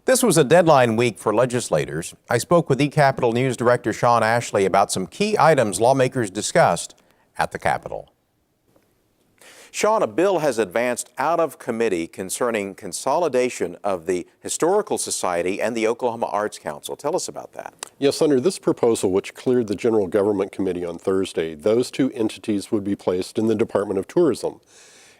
This was a deadline week for legislators. I spoke with eCapitol News Director Sean Ashley about some key items lawmakers discussed at the Capitol. Sean, a bill has advanced out of committee concerning consolidation of the Historical Society and the Oklahoma Arts Council. Tell us about that. Yes, under this proposal, which cleared the General Government Committee on Thursday, those two entities would be placed in the Department of Tourism.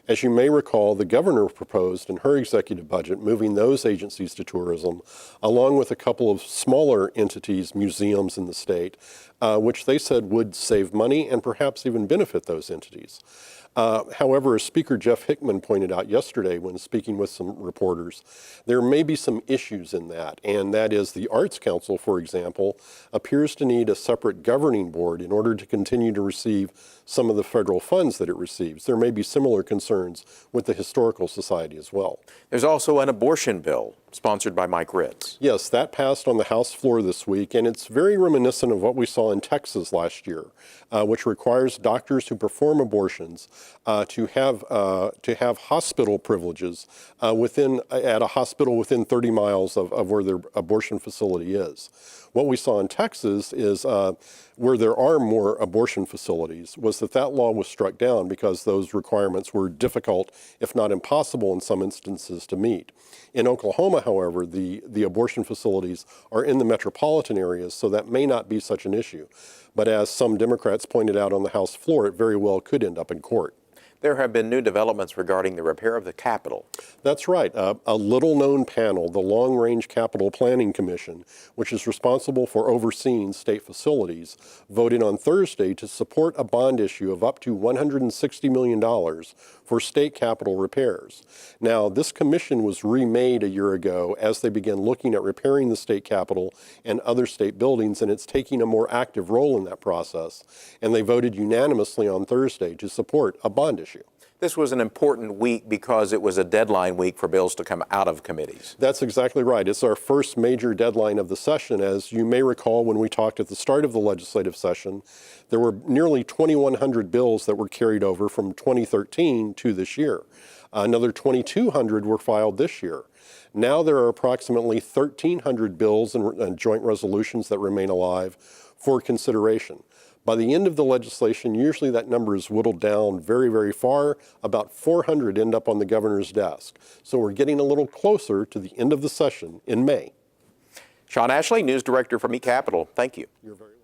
As you may recall, the governor proposed in her executive budget moving those agencies to tourism, along with a couple of smaller entities, museums in the state, which they said would save money and perhaps even benefit those entities. However, as Speaker Jeff Hickman pointed out yesterday when speaking with some reporters, there may be some issues in that, and that is the Arts Council, for example, appears to need a separate governing board in order to continue to receive some of the federal funds that it receives. There may be similar concerns with the Historical Society as well. There's also an abortion bill sponsored by Mike Ritz. Yes, that passed on the House floor this week, and it's very reminiscent of what we saw in Texas last year, which requires doctors who perform abortions to have hospital privileges at a hospital within 30 miles of where their abortion facility is. What we saw in Texas is where there are more abortion facilities was that law was struck down because those requirements were difficult, if not impossible in some instances, to meet. In Oklahoma, however, the abortion facilities are in the metropolitan areas, so that may not be such an issue. But as some Democrats pointed out on the House floor, it very well could end up in court. There have been new developments regarding the repair of the Capitol. That's right. A little-known panel, the Long-Range Capital Planning Commission, which is responsible for overseeing state facilities, voted on Thursday to support a bond issue of up to $160 million for state capitol repairs. Now, this commission was remade a year ago as they began looking at repairing the state capitol and other state buildings, and it's taking a more active role in that process. And they voted unanimously on Thursday to support a bond issue. This was an important week because it was a deadline week for bills to come out of committees. That's exactly right. It's our first major deadline of the session. As you may recall, when we talked at the start of the legislative session, there were nearly 2,100 bills that were carried over from 2013 to this year. Another 2,200 were filed this year. Now there are approximately 1,300 bills and joint resolutions that remain alive for consideration. By the end of the legislation, usually that number is whittled down very, very far. About 400 end up on the governor's desk. So we're getting a little closer to the end of the session in May. Sean Ashley, News Director from eCapitol. Thank you. You're very welcome.